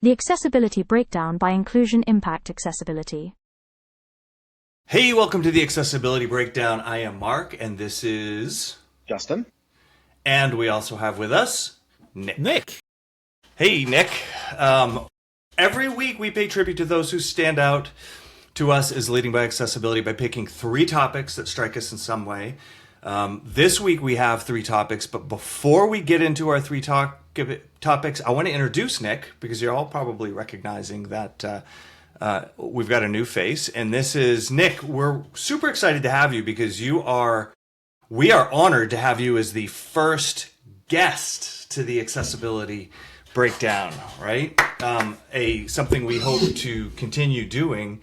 The Accessibility Breakdown by Inclusion Impact Accessibility. Hey, welcome to the Accessibility Breakdown. I am Mark, and this is Justin. And we also have with us Nick. Hey, Nick. Every week we pay tribute to those who stand out to us as leading by accessibility by picking 3 topics that strike us in some way. This week we have 3 topics, but before we get into our 3 topics, I want to introduce Nick, because you're all probably recognizing that we've got a new face, and this is Nick. We're super excited to have you because we are honored to have you as the first guest to the Accessibility Breakdown, right? Something we hope to continue doing.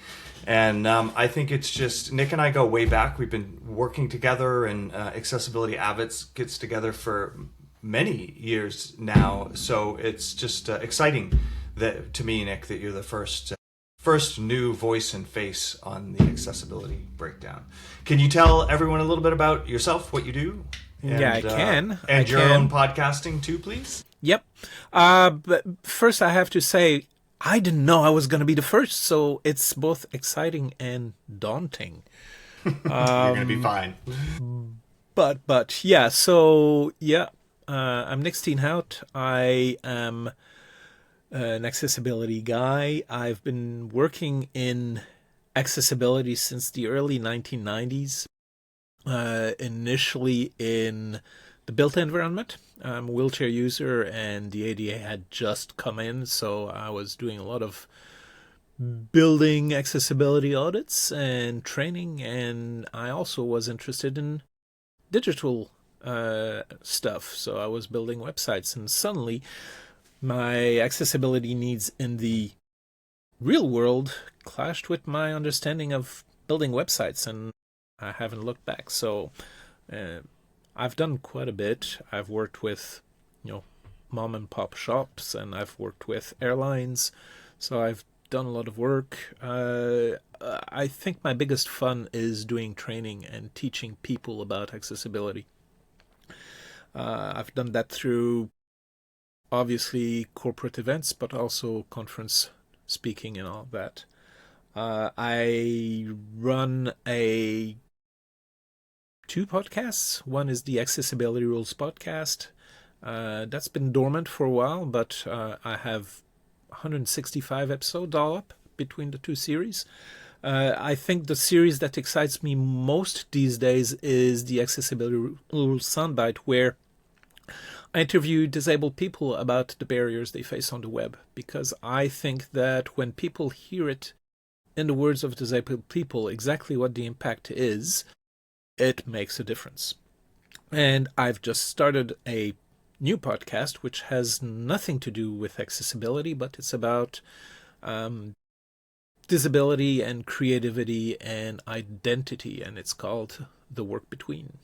And I think it's just, Nick and I go way back. We've been working together, and Accessibility Advocates gets together for many years now. So it's just exciting to me, Nick, that you're the first new voice and face on the Accessibility Breakdown. Can you tell everyone a little bit about yourself, what you do? And, I can. And your own podcasting too, please? Yep. But first I have to say, I didn't know I was going to be the first, so it's both exciting and daunting. You're going to be fine. But yeah, so yeah, I'm Nick Steenhout. I am an accessibility guy. I've been working in accessibility since the early 1990s, initially in the built environment. I'm a wheelchair user, and the ADA had just come in, so I was doing a lot of building accessibility audits and training, and I also was interested in digital stuff, so I was building websites, and suddenly my accessibility needs in the real world clashed with my understanding of building websites, and I haven't looked back. So I've done quite a bit. I've worked with, mom and pop shops, and I've worked with airlines. So I've done a lot of work. I think my biggest fun is doing training and teaching people about accessibility. I've done that through, obviously, corporate events, but also conference speaking and all that. I run 2 podcasts. One is the Accessibility Rules podcast. That's been dormant for a while, but I have 165 episodes all up between the 2 series. I think the series that excites me most these days is the Accessibility Rules Soundbite, where I interview disabled people about the barriers they face on the web, because I think that when people hear it in the words of disabled people, exactly what the impact is, it makes a difference. And I've just started a new podcast which has nothing to do with accessibility, but it's about disability and creativity and identity, and it's called The Work Between.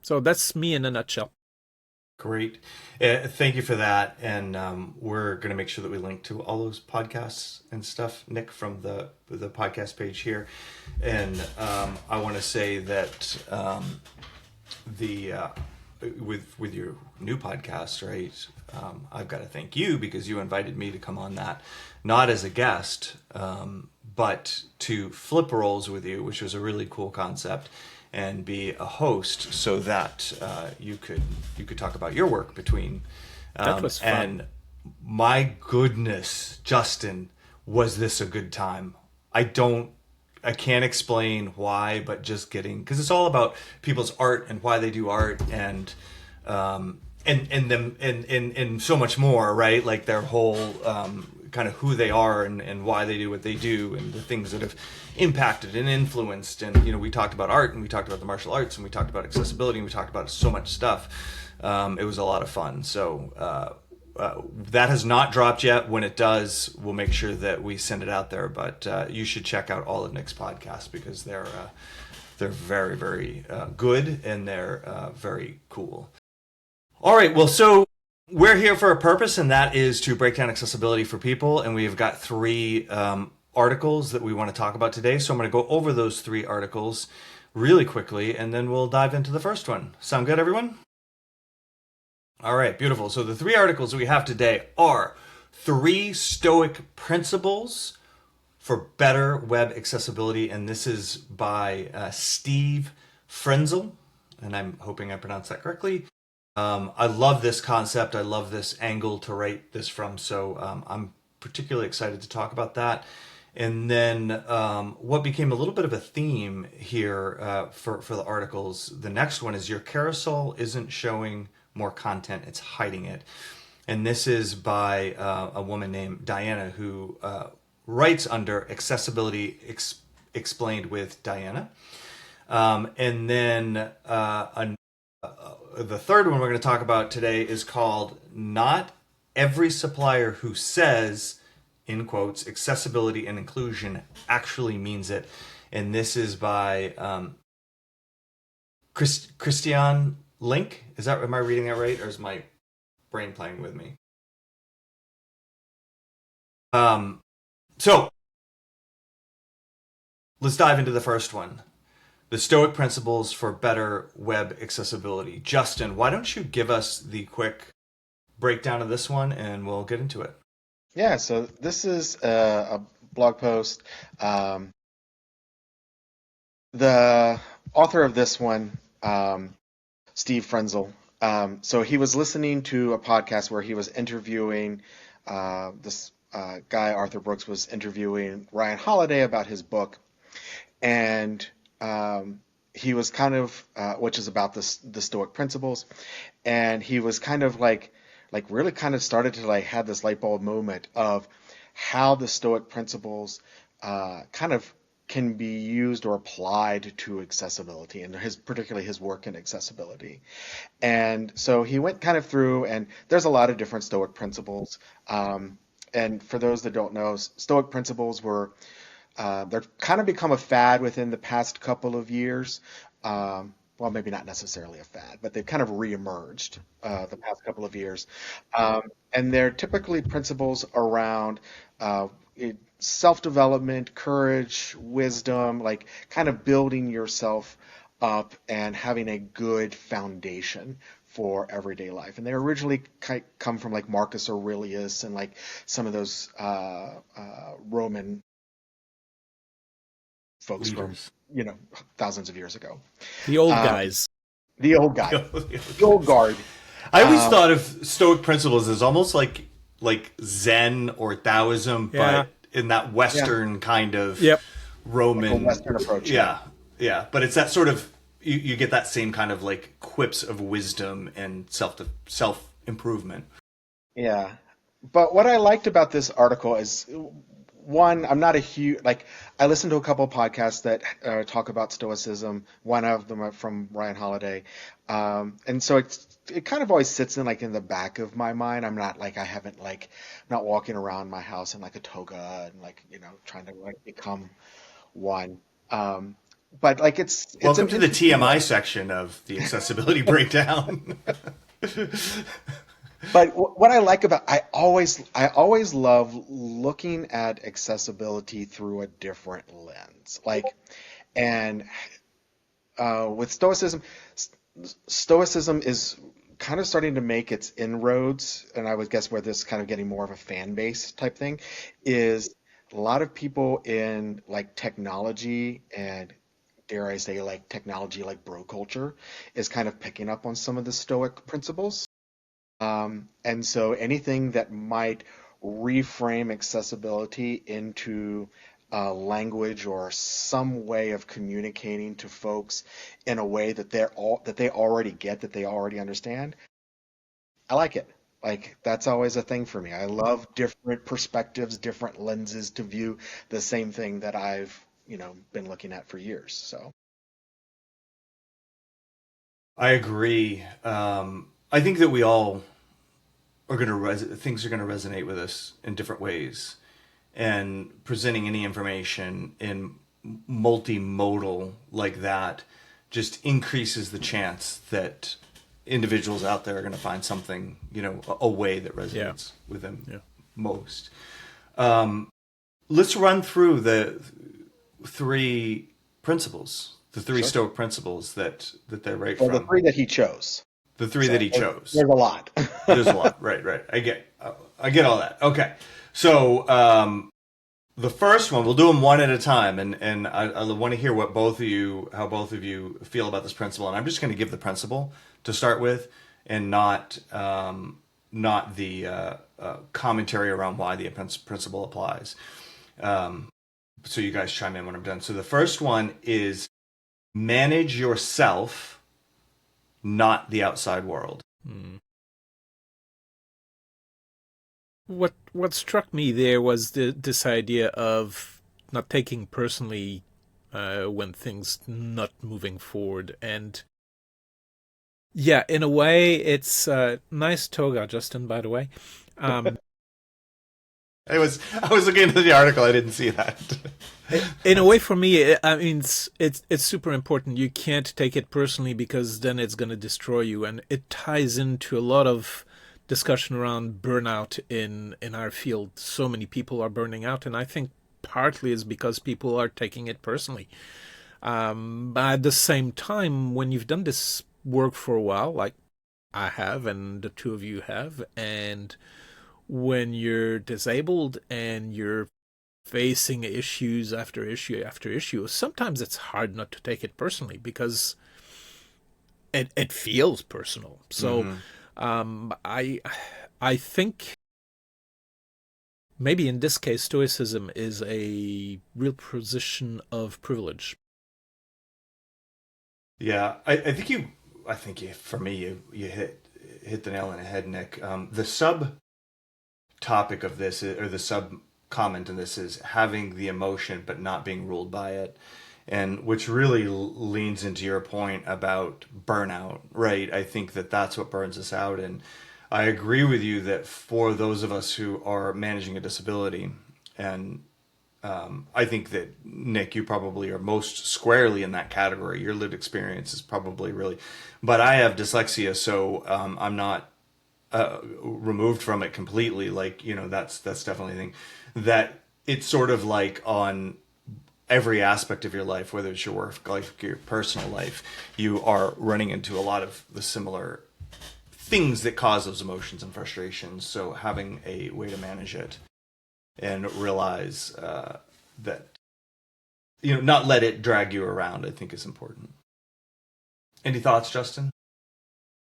So that's me in a nutshell. Great. Thank you for that. And we're going to make sure that we link to all those podcasts and stuff, Nick, from the podcast page here. And I want to say that with your new podcast, right, I've got to thank you, because you invited me to come on that, not as a guest, but to flip roles with you, which was a really cool concept, and be a host, so that you could talk about your work between. That was fun. And my goodness, Justin, was this a good time? I can't explain why, but just because it's all about people's art and why they do art, and them and so much more, right? Like their whole kind of who they are and why they do what they do, and the things that have impacted and influenced. And we talked about art, and we talked about the martial arts, and we talked about accessibility, and we talked about so much stuff. It was a lot of fun. So that has not dropped yet. When it does, we'll make sure that we send it out there. But you should check out all of Nick's podcasts, because they're very, very good, and they're very cool. All right, well, so we're here for a purpose, and that is to break down accessibility for people. And we've got 3 articles that we want to talk about today. So I'm going to go over those 3 articles really quickly, and then we'll dive into the first one. Sound good, everyone? All right, beautiful. So the 3 articles we have today are 3 Stoic principles for better web accessibility, and this is by Steve Frenzel, and I'm hoping I pronounced that correctly. I love this concept. I love this angle to write this from, so I'm particularly excited to talk about that. And then what became a little bit of a theme here for the articles, the next one is your carousel isn't showing more content, it's hiding it. And this is by a woman named Diana who writes under Accessibility Explained with Diana. And then the third one we're going to talk about today is called Not Every Supplier Who Says, in quotes, accessibility and inclusion actually means it. And this is by Christian Link. Am I reading that right? Or is my brain playing with me? So let's dive into the first one. The Stoic Principles for Better Web Accessibility. Justin, why don't you give us the quick breakdown of this one and we'll get into it. Yeah, so this is a blog post. The author of this one, Steve Frenzel, so he was listening to a podcast where he was interviewing this guy, Arthur Brooks, was interviewing Ryan Holiday about his book. And he was kind of, which is about the Stoic principles. And he was kind of like really kind of started to have this light bulb moment of how the Stoic principles kind of can be used or applied to accessibility and particularly his work in accessibility. And so he went kind of through, and there's a lot of different Stoic principles. And for those that don't know, Stoic principles were, they're kind of become a fad within the past couple of years. Well, maybe not necessarily a fad, but they've kind of reemerged the past couple of years. And they're typically principles around self-development, courage, wisdom, like kind of building yourself up and having a good foundation for everyday life. And they originally come from like Marcus Aurelius and like some of those Roman folks from, thousands of years ago. The old guys. The old guy. The old guard. I always thought of Stoic principles as almost like Zen or Taoism, but in that Western kind of Roman like a Western approach. Yeah. But it's that sort of you get that same kind of like quips of wisdom and self improvement. Yeah, but what I liked about this article is, one, I'm not a huge, I listen to a couple of podcasts that talk about Stoicism. One of them are from Ryan Holiday. And so it kind of always sits in the back of my mind. I'm not not walking around my house in a toga and trying to become one. But it's welcome to the TMI section of the accessibility breakdown. But what I like about I always love looking at accessibility through a different lens. With Stoicism is kind of starting to make its inroads, and I would guess where this is kind of getting more of a fan base type thing is a lot of people in technology and, dare I say, technology bro culture is kind of picking up on some of the Stoic principles. And so anything that might reframe accessibility into language or some way of communicating to folks in a way that they already get, that they already understand, I like it. That's always a thing for me. I love different perspectives, different lenses to view the same thing that I've been looking at for years. So I agree. I think that we all are things are going to resonate with us in different ways, and presenting any information in multimodal like that just increases the chance that individuals out there are going to find something, a way that resonates with them most. Let's run through the 3 principles, the 3 Stoic principles that they write from. The 3 that he chose. The three that he chose. There's a lot. There's a lot. Right. I get all that. Okay. So the first one, we'll do them one at a time, and I want to hear how both of you feel about this principle. And I'm just going to give the principle to start with, and not the commentary around why the principle applies. So you guys chime in when I'm done. So the first one is manage yourself, not the outside world. What struck me there was this idea of not taking personally when things not moving forward. And yeah, in a way, it's nice toga, Justin, by the way. I was looking into the article. I didn't see that. In a way, for me, I mean, it's super important. You can't take it personally because then it's going to destroy you, and it ties into a lot of discussion around burnout in our field. So many people are burning out, and I think partly is because people are taking it personally. But at the same time, when you've done this work for a while, like I have, and the two of you have, and when you're disabled and you're facing issues after issue after issue, sometimes it's hard not to take it personally because it feels personal. So I think maybe in this case Stoicism is a real position of privilege. Yeah, I think for me you hit the nail on the head, Nick. The sub topic of this, or the sub comment in this, is having the emotion but not being ruled by it, and which really leans into your point about burnout, right? I think that's what burns us out, and I agree with you that for those of us who are managing a disability, and I think that, Nick, you probably are most squarely in that category. Your lived experience is probably really, but I have dyslexia, so I'm not removed from it completely. Like, that's definitely a thing that it's sort of like on every aspect of your life, whether it's your work life, your personal life, you are running into a lot of the similar things that cause those emotions and frustrations. So having a way to manage it and realize that, not let it drag you around, I think is important. Any thoughts, Justin?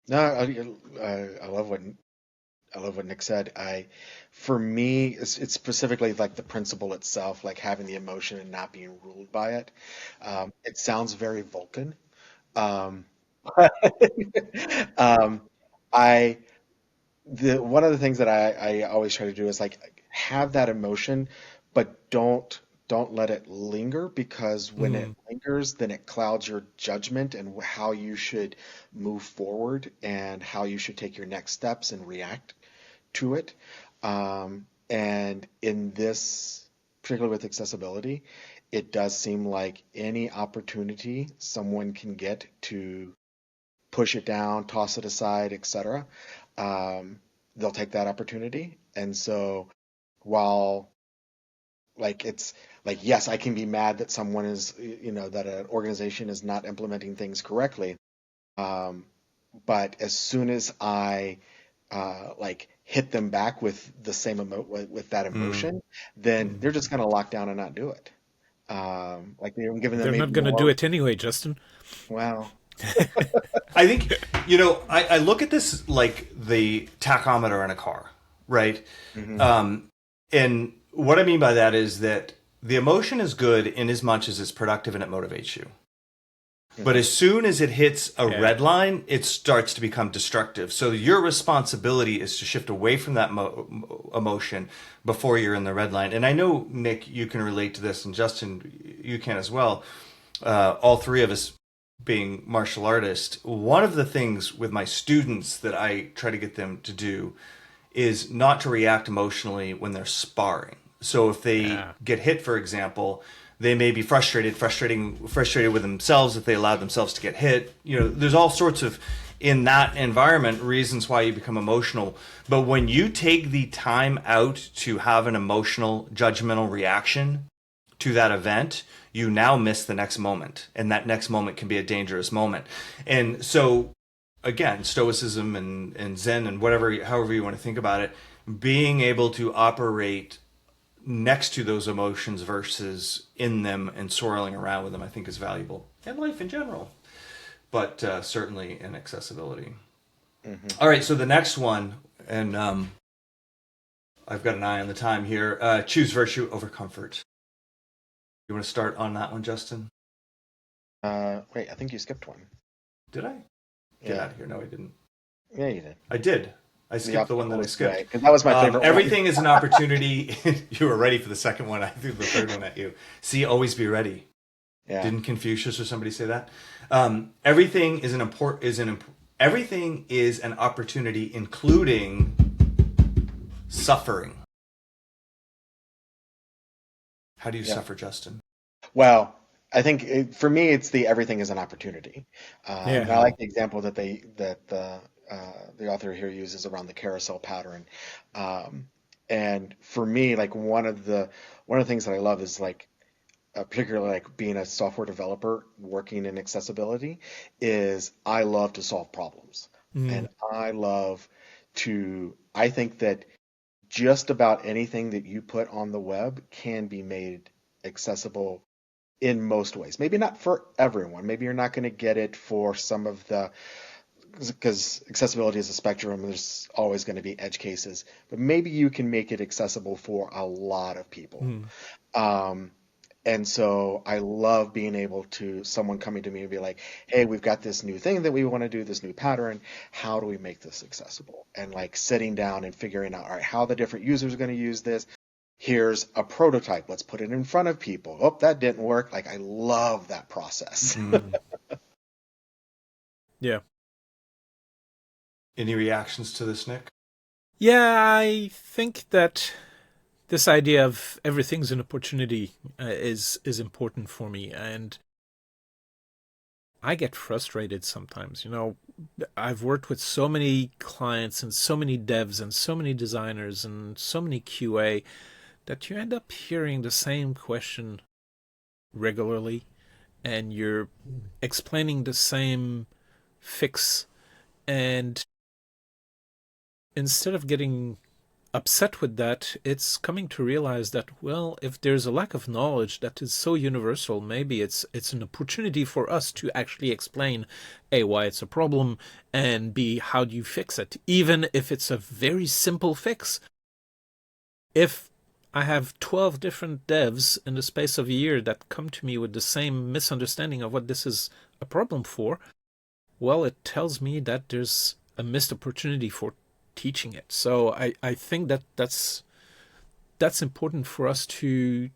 No, I love what Nick said. For me, it's specifically like the principle itself, like having the emotion and not being ruled by it. It sounds very Vulcan. Um, um, one of the things that I always try to do is like have that emotion, but don't let it linger, because when it lingers, then it clouds your judgment and how you should move forward and how you should take your next steps and react to it. And in this, particularly with accessibility, it does seem like any opportunity someone can get to push it down, toss it aside, etc., they'll take that opportunity. And so while it's like, yes, I can be mad that someone is, that an organization is not implementing things correctly. But as soon as I hit them back with the same with that emotion, then they're just going to lock down and not do it. They're giving them. They're not going to do it anyway, Justin. Wow. I think, I look at this like the tachometer in a car, right? And what I mean by that is that the emotion is good in as much as it's productive and it motivates you. But as soon as it hits a red line, it starts to become destructive. So your responsibility is to shift away from that emotion before you're in the red line. And I know, Nick, you can relate to this, and Justin, you can as well. All three of us being martial artists, one of the things with my students that I try to get them to do is not to react emotionally when they're sparring. So if they get hit, for example, they may be frustrated with themselves if they allow themselves to get hit. There's all sorts of, in that environment, reasons why you become emotional. But when you take the time out to have an emotional, judgmental reaction to that event, you now miss the next moment. And that next moment can be a dangerous moment. And so again, Stoicism and Zen and whatever, however you want to think about it, being able to operate next to those emotions versus in them and swirling around with them, I think is valuable in life in general, but certainly in accessibility. All right, so the next one, and I've got an eye on the time here. Choose virtue over comfort. You want to start on that one, Justin? Wait, I think you skipped one. Did I? Get out of here. No, I didn't. Yeah, you did. I did. I skipped the one that I skipped. Because that was my favorite everything is an opportunity. You were ready for the second one. I threw the third one at you. See, always be ready. Yeah. Didn't Confucius or somebody say that? Everything is everything is an opportunity, including suffering. How do you suffer, Justin? Well, I think for me, it's the everything is an opportunity. And I like the example that the author here uses around the carousel pattern. And for me, like one of the things that I love is like particularly like being a software developer working in accessibility is I love to solve problems. And I think that just about anything that you put on the web can be made accessible in most ways. Maybe not for everyone. Maybe you're not going to get it for some of the, because accessibility is a spectrum, there's always going to be edge cases, but maybe you can make it accessible for a lot of people. And so I love being able to, someone coming to me and be like, hey, we've got this new thing that we want to do, this new pattern. How do we make this accessible? And like sitting down and figuring out, all right, how the different users are going to use this. Here's a prototype. Let's put it in front of people. Oh, that didn't work. Like, I love that process. Yeah. Any reactions to this, Nick? Yeah, I think that this idea of everything's an opportunity is important for me, and I get frustrated sometimes. You know, I've worked with so many clients and so many devs and so many designers and so many QA that you end up hearing the same question regularly, and you're explaining the same fix, and instead of getting upset with that, it's coming to realize that, well, if there's a lack of knowledge that is so universal, maybe it's an opportunity for us to actually explain A, why it's a problem, and B, how do you fix it, even if it's a very simple fix. If I have 12 different devs in the space of a year that come to me with the same misunderstanding of what this is a problem for, well, it tells me that there's a missed opportunity for teaching it. So I think that that's important for us to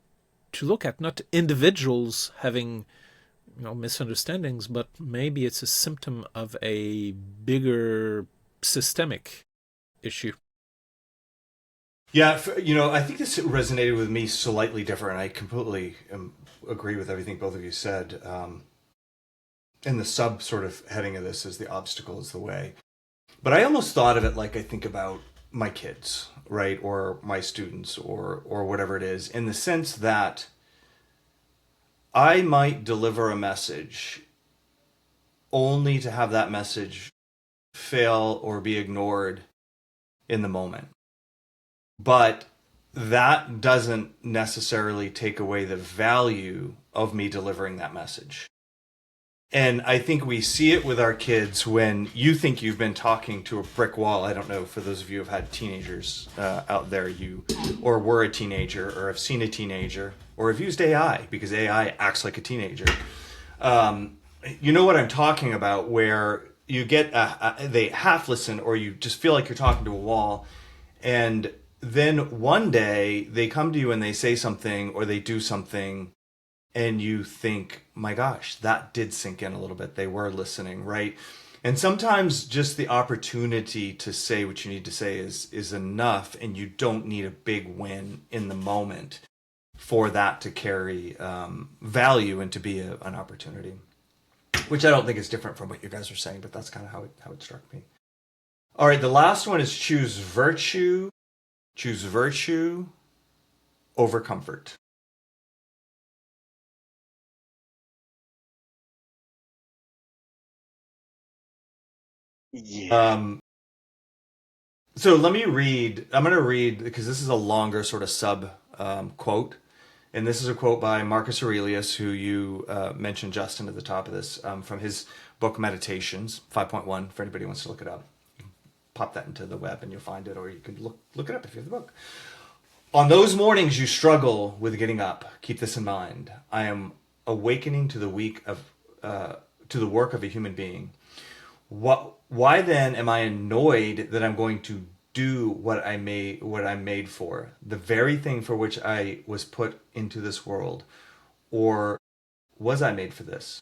look at, not individuals having misunderstandings, but maybe it's a symptom of a bigger systemic issue. Yeah, I think this resonated with me slightly different. I completely agree with everything both of you said. And the sub sort of heading of this is the obstacle is the way. But I almost thought of it like I think about my kids, right? Or my students or whatever it is, in the sense that I might deliver a message only to have that message fail or be ignored in the moment. But that doesn't necessarily take away the value of me delivering that message. And I think we see it with our kids when you think you've been talking to a brick wall. I don't know, for those of you who have had teenagers out there, or were a teenager, or have seen a teenager, or have used AI, because AI acts like a teenager. You know what I'm talking about, where you get, they half listen, or you just feel like you're talking to a wall, and then one day they come to you and they say something, or they do something, and you think, my gosh, that did sink in a little bit. They were listening, right? And sometimes just the opportunity to say what you need to say is enough, and you don't need a big win in the moment for that to carry value and to be an opportunity, which I don't think is different from what you guys are saying, but that's kind of how it struck me. All right, the last one is choose virtue over comfort. Yeah. So let me read. I'm going to read because this is a longer sort of sub quote. And this is a quote by Marcus Aurelius, who you mentioned, Justin, at the top of this, from his book Meditations 5.1, for anybody who wants to look it up. Pop that into the web and you'll find it, or you can look it up if you have the book. On those mornings you struggle with getting up, keep this in mind. I am awakening to the to the work of a human being. Why then am I annoyed that I'm going to do what I'm made for, the very thing for which I was put into this world? Or was I made for this?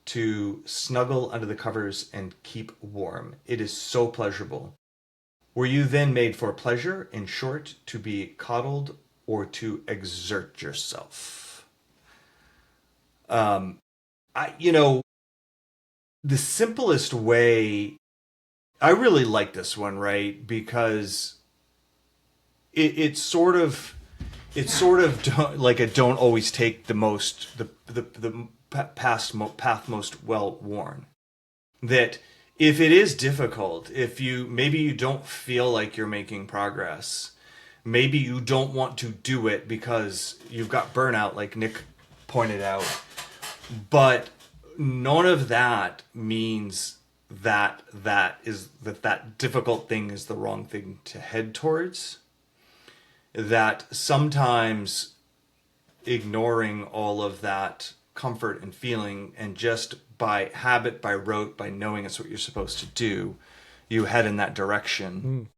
To snuggle under the covers and keep warm. It is so pleasurable. Were you then made for pleasure? In short, to be coddled or to exert yourself? The simplest way, I really like this one, right? Because it's sort of like a don't always take the path most well worn. That if it is difficult, if maybe you don't feel like you're making progress, maybe you don't want to do it because you've got burnout, like Nick pointed out, but none of that means that difficult thing is the wrong thing to head towards. That sometimes ignoring all of that comfort and feeling, and just by habit, by rote, by knowing it's what you're supposed to do, you head in that direction.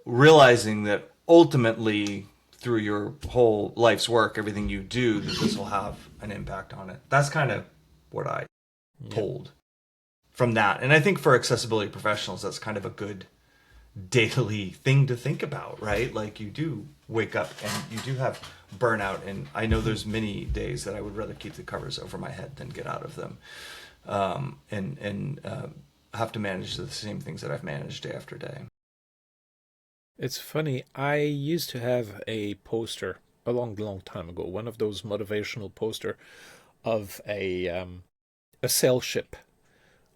Realizing that ultimately, through your whole life's work, everything you do, that this will have an impact on it. That's kind of what I pulled from that. And I think for accessibility professionals, that's kind of a good daily thing to think about, right? Like, you do wake up and you do have burnout, and I know there's many days that I would rather keep the covers over my head than get out of them, and have to manage the same things that I've managed day after day. It's funny, I used to have a poster a long time ago, one of those motivational poster of a sail ship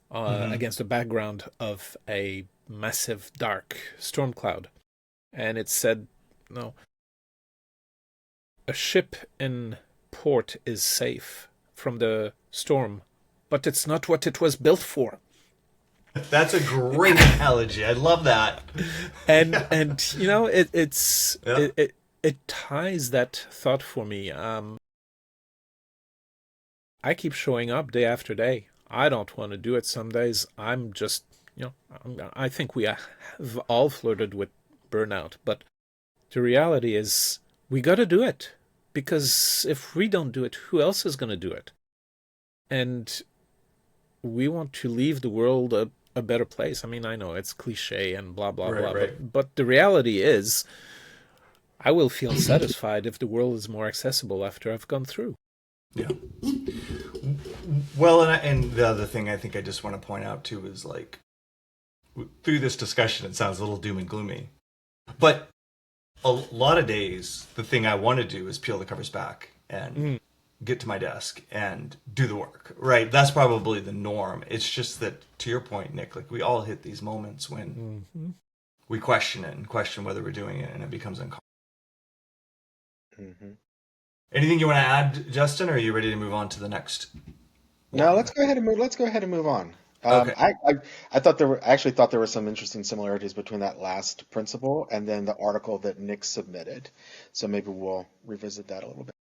against the background of a massive dark storm cloud, and it said, no, a ship in port is safe from the storm, but it's not what it was built for. That's a great analogy. I love that. And it ties that thought for me. I keep showing up day after day. I don't want to do it some days. I'm just, I think we have all flirted with burnout, but the reality is we got to do it, because if we don't do it, who else is going to do it? And we want to leave the world a better place. I mean, I know it's cliche and blah, blah, blah, right. but the reality is I will feel satisfied if the world is more accessible after I've gone through. Yeah. Well, and the other thing I think I just want to point out too is, like, through this discussion, it sounds a little doom and gloomy, but a lot of days, the thing I want to do is peel the covers back and get to my desk and do the work, right? That's probably the norm. It's just that, to your point, Nick, like, we all hit these moments when we question it and question whether we're doing it, and it becomes uncomfortable. Anything you want to add, Justin, or are you ready to move on to the next one? No, let's go ahead and move on. Okay. I actually thought there were some interesting similarities between that last principle and then the article that Nick submitted. So maybe we'll revisit that a little bit.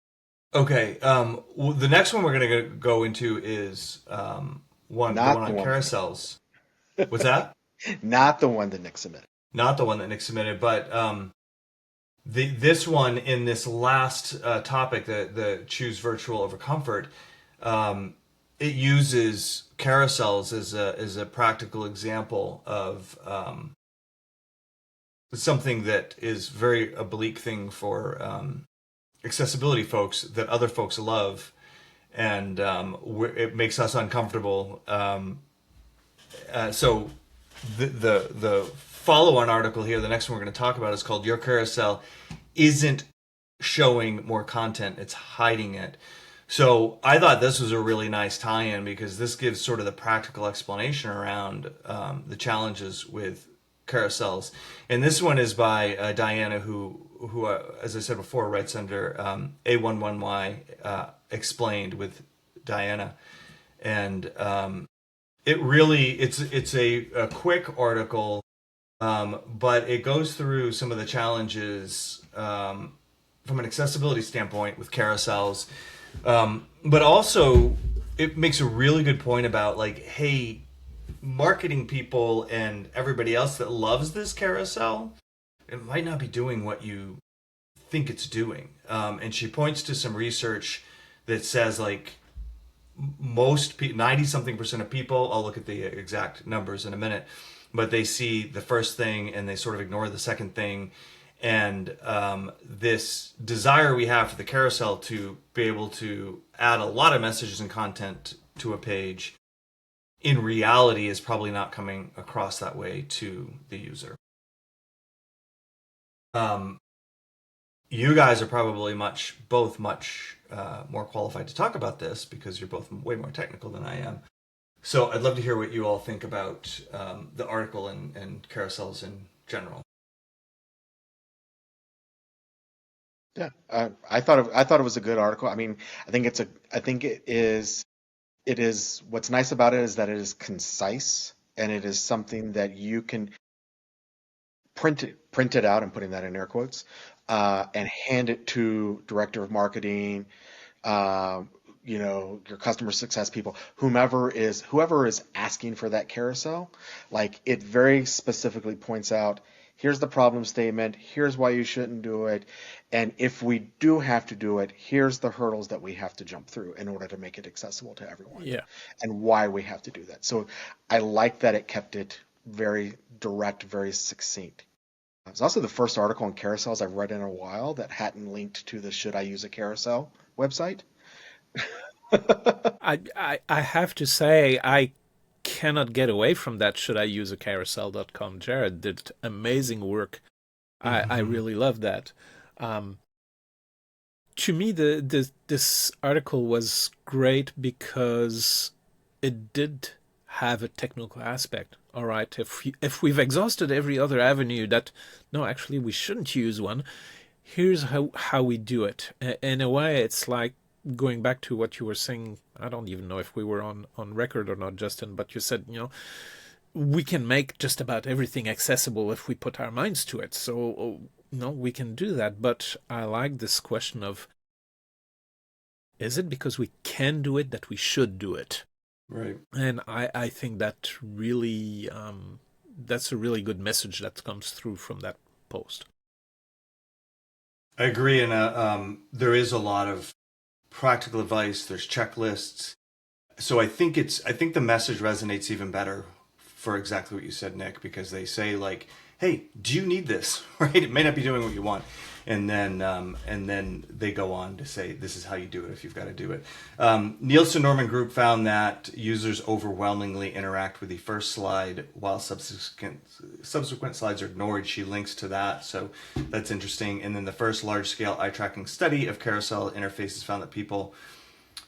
Okay. The next one we're going to go into is the one on carousels. What's that? Not the one that Nick submitted. Not the one that Nick submitted, but this one in this last topic, the choose virtual over comfort. It uses carousels as a practical example of something that is very oblique thing for accessibility folks that other folks love, and it makes us uncomfortable. So the follow-on article here, the next one we're going to talk about, is called "Your Carousel Isn't Showing More Content; It's Hiding It." So I thought this was a really nice tie-in because this gives sort of the practical explanation around the challenges with carousels. And this one is by Diana, who as I said before, writes under A11Y Explained with Diana. And it's a quick article, but it goes through some of the challenges from an accessibility standpoint with carousels. But also, it makes a really good point about like, hey, marketing people and everybody else that loves this carousel, it might not be doing what you think it's doing. And she points to some research that says like 90 something percent of people, I'll look at the exact numbers in a minute, but they see the first thing and they sort of ignore the second thing. And this desire we have for the carousel to be able to add a lot of messages and content to a page, in reality, is probably not coming across that way to the user. You guys are probably both much more qualified to talk about this because you're both way more technical than I am. So I'd love to hear what you all think about the article and carousels in general. Yeah, I thought it was a good article. I mean, I think it is what's nice about it is that it is concise and it is something that you can print it out, and putting that in air quotes, and hand it to director of marketing, your customer success people, whoever is asking for that carousel. Like, it very specifically points out, here's the problem statement, here's why you shouldn't do it, and if we do have to do it, here's the hurdles that we have to jump through in order to make it accessible to everyone. Yeah. And why we have to do that. So I like that it kept it very direct, very succinct. It's also the first article on carousels I've read in a while that hadn't linked to the Should I Use a Carousel website. I have to say, I cannot get away from that should I use a carousel.com. Jared did amazing work. I really love that. To me, this article was great because it did have a technical aspect. All right, if we've exhausted every other avenue that, no, actually we shouldn't use one, here's how we do it. In a way, it's like going back to what you were saying. I don't even know if we were on record or not, Justin, but you said, we can make just about everything accessible if we put our minds to it. So, we can do that. But I like this question of, is it because we can do it that we should do it? Right. And I think that really, that's a really good message that comes through from that post. I agree. And there is a lot of practical advice. There's checklists. So I think the message resonates even better for exactly what you said, Nick, because they say like, hey, do you need this? Right? It may not be doing what you want. And then they go on to say, this is how you do it if you've got to do it. Nielsen Norman Group found that users overwhelmingly interact with the first slide while subsequent slides are ignored. She links to that, so that's interesting. And then the first large-scale eye-tracking study of carousel interfaces found that people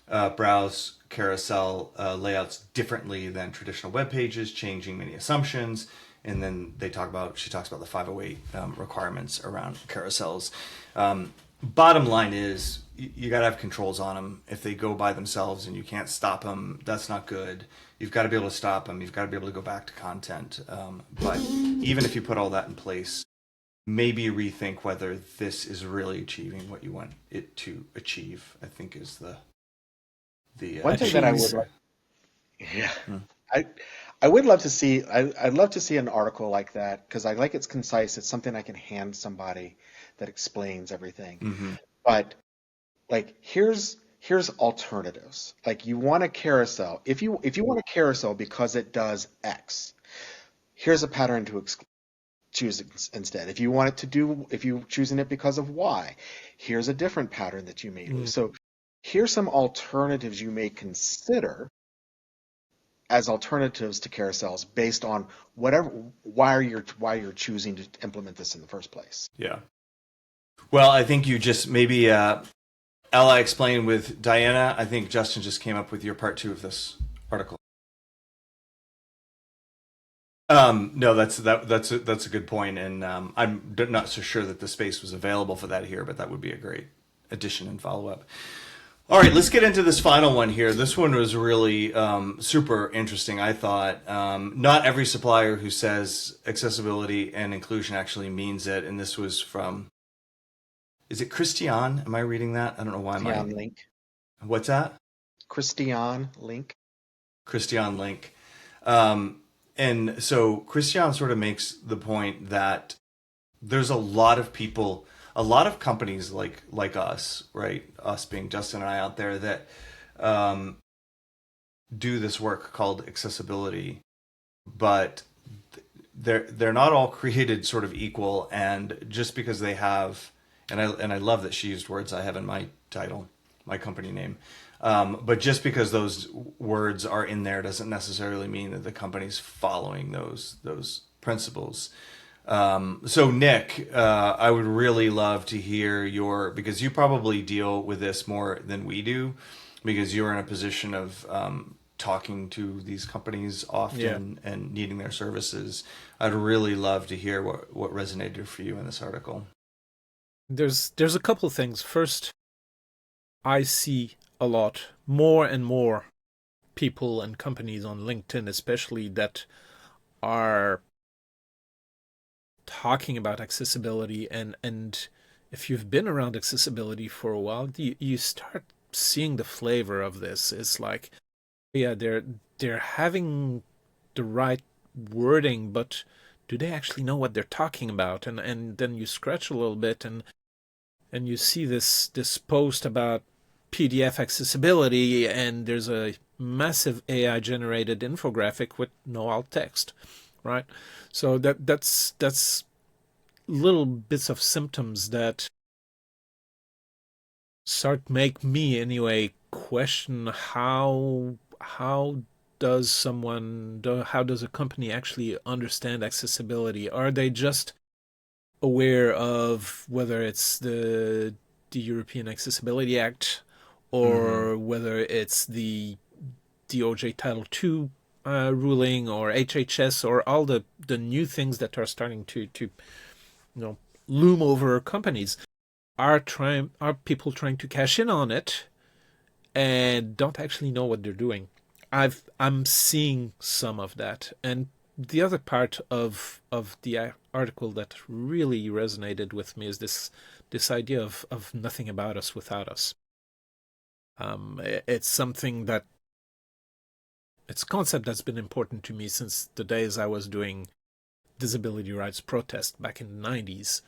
browse carousel layouts differently than traditional web pages, changing many assumptions. And then she talks about the 508 requirements around carousels. Bottom line is you got to have controls on them. If they go by themselves and you can't stop them, that's not good. You've got to be able to stop them. You've got to be able to go back to content. But even if you put all that in place, maybe rethink whether this is really achieving what you want it to achieve, I think is the one thing that I would like. Yeah. I would love to see. I'd love to see an article like that because I like it's concise. It's something I can hand somebody that explains everything. Mm-hmm. But like, here's alternatives. Like, you want a carousel. If you want a carousel because it does X, here's a pattern to choose instead. If you're choosing it because of Y, here's a different pattern that you may use. So here's some alternatives you may consider as alternatives to carousels based on why you're choosing to implement this in the first place. Yeah. Well, I think you just maybe Ella explained with Diana. I think Justin just came up with your part 2 of this article. No, that's a good point, and I'm not so sure that the space was available for that here, but that would be a great addition and follow up. All right, let's get into this final one here. This one was really super interesting, I thought. Not every supplier who says accessibility and inclusion actually means it, and this was from, is it Christian? Am I reading that? I don't know why am I. Christian Link. What's that? Christian Link. Christian Link. And so Christian sort of makes the point that there's a lot of people, a lot of companies like us, right? Us being Justin and I out there that do this work called accessibility, but they're not all created sort of equal. And just because they have, and I love that she used words I have in my title, my company name. But just because those words are in there doesn't necessarily mean that the company's following those principles. So Nick, I would really love to hear because you probably deal with this more than we do, because you're in a position of talking to these companies often and needing their services. I'd really love to hear what resonated for you in this article. There's a couple of things. First, I see a lot more and more people and companies on LinkedIn especially that are talking about accessibility, and if you've been around accessibility for a while, you start seeing the flavor of this. It's like, yeah, they're having the right wording, but do they actually know what they're talking about? And then you scratch a little bit and you see this post about PDF accessibility, and there's a massive AI generated infographic with no alt text, right? So that's little bits of symptoms that make me anyway question how does a company actually understand accessibility? Are they just aware of whether it's the European Accessibility Act or whether it's the DOJ Title II ruling or HHS or all the new things that are starting to loom over companies? Are people trying to cash in on it and don't actually know what they're doing? I'm seeing some of that. And the other part of the article that really resonated with me is this idea of nothing about us without us. It's something it's a concept that's been important to me since the days I was doing disability rights protest back in the 90s.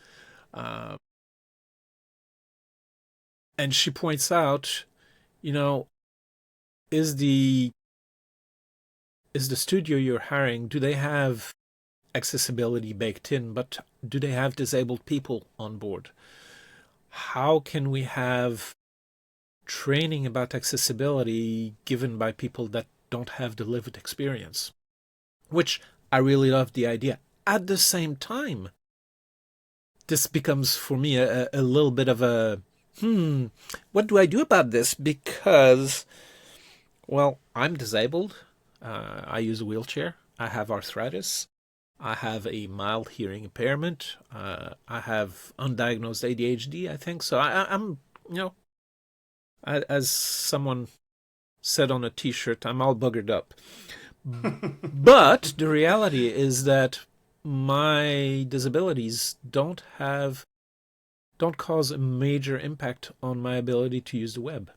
And she points out, is the studio you're hiring, do they have accessibility baked in, but do they have disabled people on board? How can we have training about accessibility given by people that don't have the lived experience? Which I really love the idea. At the same time, this becomes for me a little bit of a what do I do about this? Because, well, I'm disabled. I use a wheelchair. I have arthritis. I have a mild hearing impairment. I have undiagnosed ADHD, I think. So I'm, as someone said on a t-shirt, I'm all buggered up. But the reality is that my disabilities don't cause a major impact on my ability to use the web.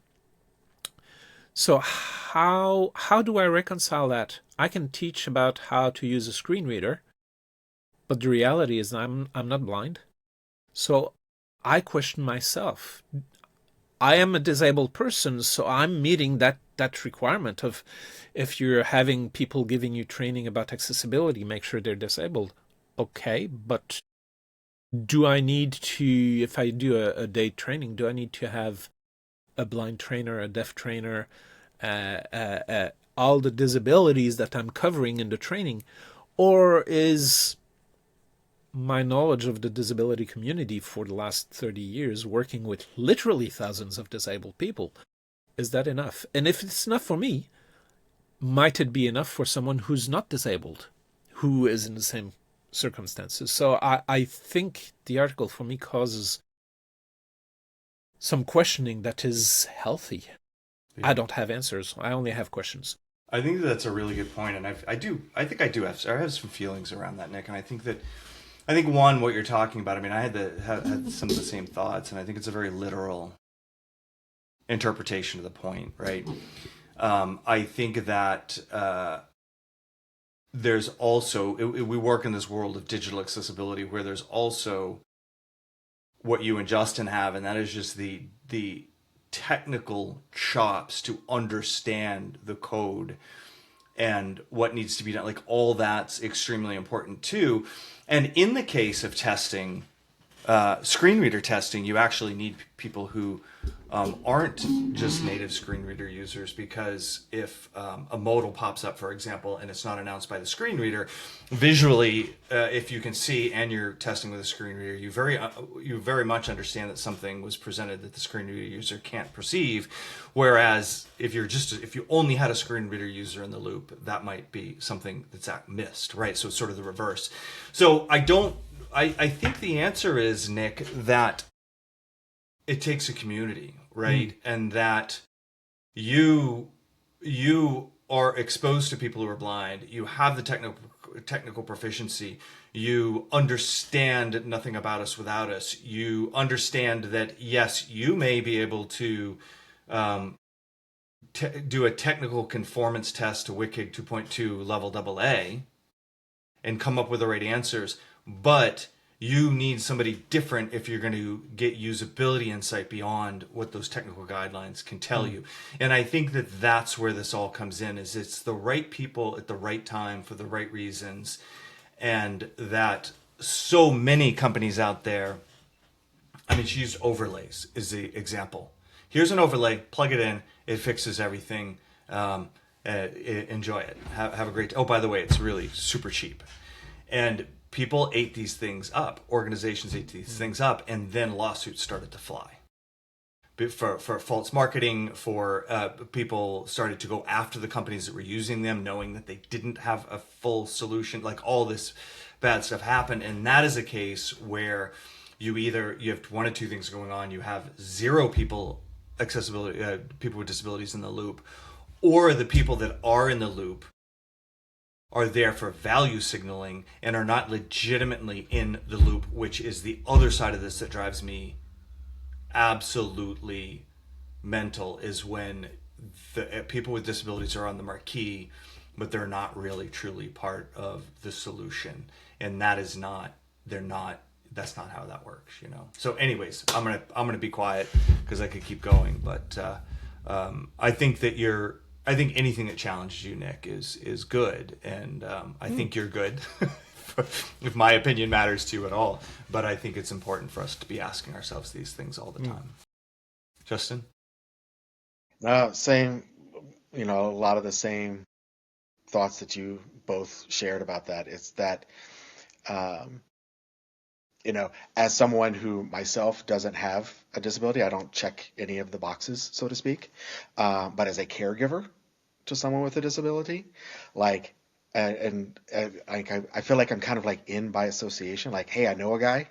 So how do I reconcile that? I can teach about how to use a screen reader, but the reality is I'm not blind. So I question myself. I am a disabled person, so I'm meeting that requirement of, if you're having people giving you training about accessibility, make sure they're disabled. Okay, but do I need to, if I do a day training, do I need to have a blind trainer, a deaf trainer, all the disabilities that I'm covering in the training? Or is my knowledge of the disability community for the last 30 years, working with literally thousands of disabled people, is that enough? And if it's enough for me, might it be enough for someone who's not disabled, who is in the same circumstances? So I think the article for me causes some questioning that is healthy. Yeah. I don't have answers. I only have questions. I think that's a really good point, and I think I have some feelings around that, Nick, and I think one, what you're talking about. I mean, I had some of the same thoughts, and I think it's a very literal interpretation of the point, right? I think that there's also we work in this world of digital accessibility where there's also what you and Justin have, and that is just the technical chops to understand the code and what needs to be done. Like, all that's extremely important too. And in the case of testing, screen reader testing, you actually need people who aren't just native screen reader users, because if a modal pops up, for example, and it's not announced by the screen reader, visually, if you can see and you're testing with a screen reader, you very much understand that something was presented that the screen reader user can't perceive. Whereas if you only had a screen reader user in the loop, that might be something that's missed, right? So it's sort of the reverse. So I think the answer is, Nick, that it takes a community, right? And that you are exposed to people who are blind. You have the technical proficiency. You understand nothing about us without us. You understand that, yes, you may be able to do a technical conformance test to WCAG 2.2 level AA and come up with the right answers, but you need somebody different if you're going to get usability insight beyond what those technical guidelines can tell you. And I think that that's where this all comes in, is it's the right people at the right time for the right reasons. And that so many companies out there, I mean, she used overlays as the example. Here's an overlay, plug it in, it fixes everything. Enjoy it. Have a great, oh, by the way, it's really super cheap. And people ate these things up. Organizations ate these things up, and then lawsuits started to fly. For false marketing, for people started to go after the companies that were using them, knowing that they didn't have a full solution. Like, all this bad stuff happened, and that is a case where you have one of two things going on. You have zero people with disabilities in the loop, or the people that are in the loop are there for value signaling and are not legitimately in the loop, which is the other side of this that drives me absolutely mental, is when the people with disabilities are on the marquee, but they're not really truly part of the solution. And that's not how that works, you know? So anyways, I'm going to be quiet because I could keep going, but I think anything that challenges you, Nick, is good, and I think you're good, if my opinion matters to you at all. But I think it's important for us to be asking ourselves these things all the time. Justin? Same, a lot of the same thoughts that you both shared about that. It's that, as someone who myself doesn't have a disability, I don't check any of the boxes, so to speak. But as a caregiver to someone with a disability, I feel like I'm kind of like in by association. Like, hey, I know a guy,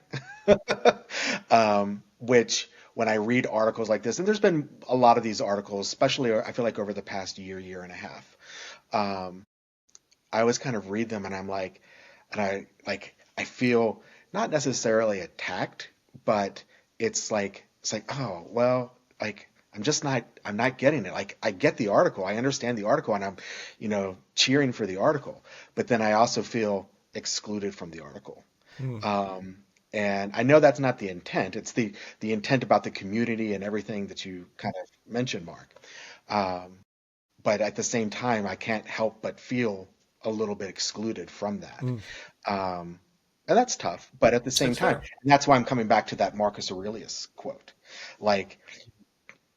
which when I read articles like this, and there's been a lot of these articles, especially I feel like over the past year and a half, I always kind of read them and I'm like, I feel not necessarily attacked, but it's like, oh, well, I'm not getting it. Like, I get the article, I understand the article, and I'm, cheering for the article, but then I also feel excluded from the article. And I know that's not the intent. It's the intent about the community and everything that you kind of mentioned, Mark. But at the same time, I can't help but feel a little bit excluded from that. And that's tough, but at the same time, and that's why I'm coming back to that Marcus Aurelius quote. Like,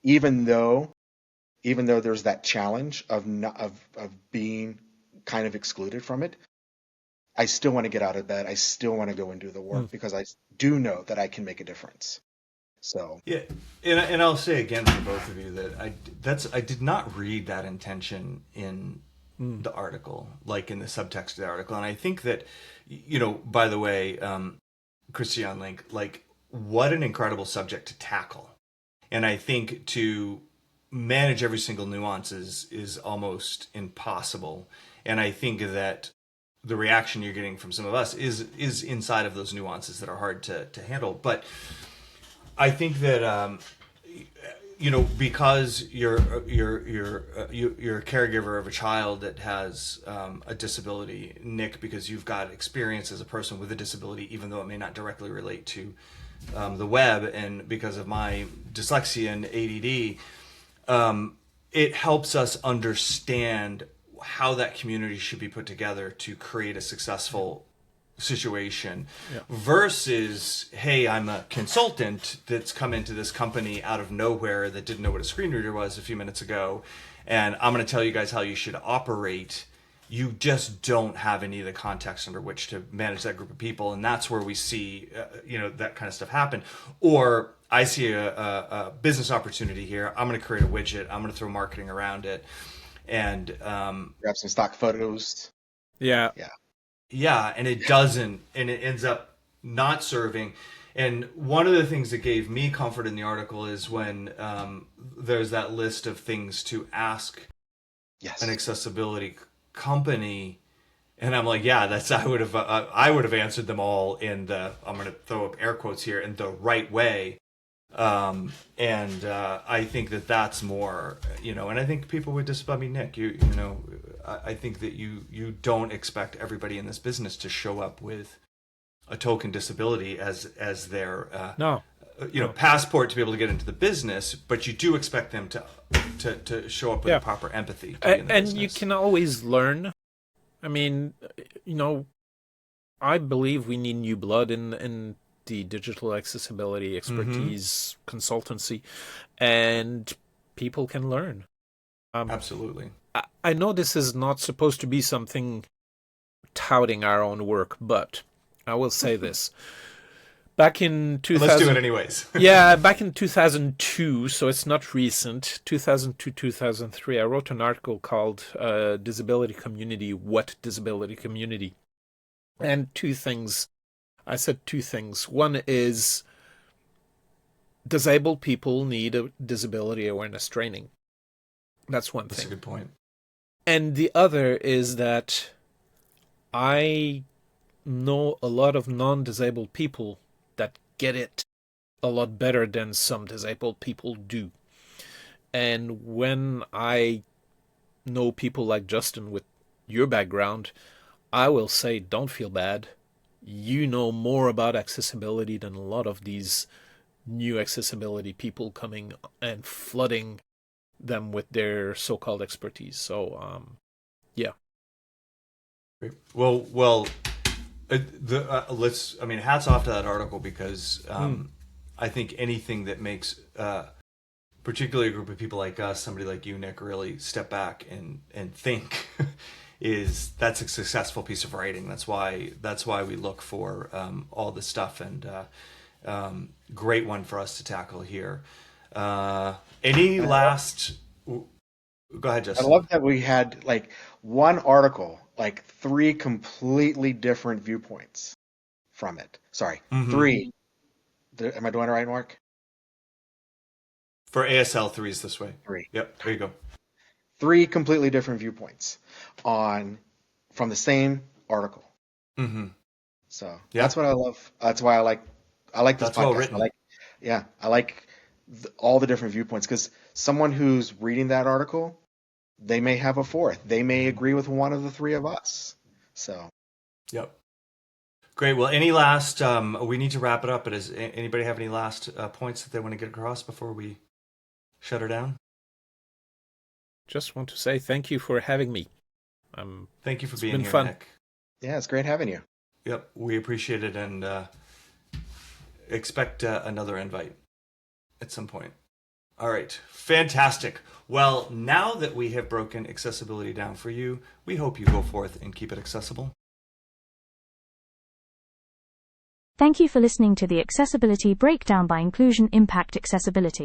even though there's that challenge of being kind of excluded from it, I still want to get out of bed. I still want to go and do the work because I do know that I can make a difference. So Yeah, and I'll say again for both of you that I did not read that intention in the article, like in the subtext of the article, and I think that, by the way, Christian Link, like, what an incredible subject to tackle, and I think to manage every single nuance is almost impossible, and I think that the reaction you're getting from some of us is inside of those nuances that are hard to handle, but I think that because you're a caregiver of a child that has a disability, Nick, because you've got experience as a person with a disability, even though it may not directly relate to the web, and because of my dyslexia and ADD, it helps us understand how that community should be put together to create a successful situation versus, hey, I'm a consultant that's come into this company out of nowhere that didn't know what a screen reader was a few minutes ago, and I'm going to tell you guys how you should operate. You just don't have any of the context under which to manage that group of people, and that's where we see that kind of stuff happen. Or I see a business opportunity here. I'm going to create a widget. I'm going to throw marketing around it, and grab some stock photos. Yeah. Yeah, and it doesn't, and it ends up not serving. And one of the things that gave me comfort in the article is when there's that list of things to ask an accessibility company, and I'm like, yeah, I would have answered them all in the, I'm going to throw up air quotes here, in the right way. And I think that's more, and I think people would I mean, Nick, I think that you don't expect everybody in this business to show up with a token disability as their passport to be able to get into the business, but you do expect them to show up with proper empathy to be in the and business. You can always learn. I mean, I believe we need new blood in the digital accessibility expertise consultancy, and people can learn. Absolutely. I know this is not supposed to be something touting our own work, but I will say this. Back in 2000... Let's do it anyways. Yeah, back in 2002, so it's not recent, 2002, 2003, I wrote an article called Disability Community, What Disability Community? And I said two things. One is disabled people need a disability awareness training. That's one thing. That's a good point. And the other is that I know a lot of non-disabled people that get it a lot better than some disabled people do. And when I know people like Justin with your background, I will say, don't feel bad. You know more about accessibility than a lot of these new accessibility people coming and flooding them with their so-called expertise. So, yeah. Well, hats off to that article, because I think anything that makes particularly a group of people like us, somebody like you, Nick, really step back and think that's a successful piece of writing. That's why we look for all this stuff, and great one for us to tackle here. Any last? Go ahead, Justin. I love that we had like one article, like 3 completely different viewpoints from it. Sorry, 3. Am I doing it right, Mark? For ASL, 3 is this way. 3. Yep, there you go. 3 completely different viewpoints from the same article. Mm-hmm. So that's what I love. That's why I like this podcast. Well written. I like all the different viewpoints, because someone who's reading that article, they may have a fourth. They may agree with one of the 3 of us. So. Yep. Great. Well, any last? We need to wrap it up. But does anybody have any last points that they want to get across before we shut her down? Just want to say thank you for having me. Thank you for being here, fun. Nick. Yeah, it's great having you. Yep, we appreciate it, and expect another invite at some point. All right, fantastic. Well, now that we have broken accessibility down for you, we hope you go forth and keep it accessible. Thank you for listening to the Accessibility Breakdown by Inclusion Impact Accessibility.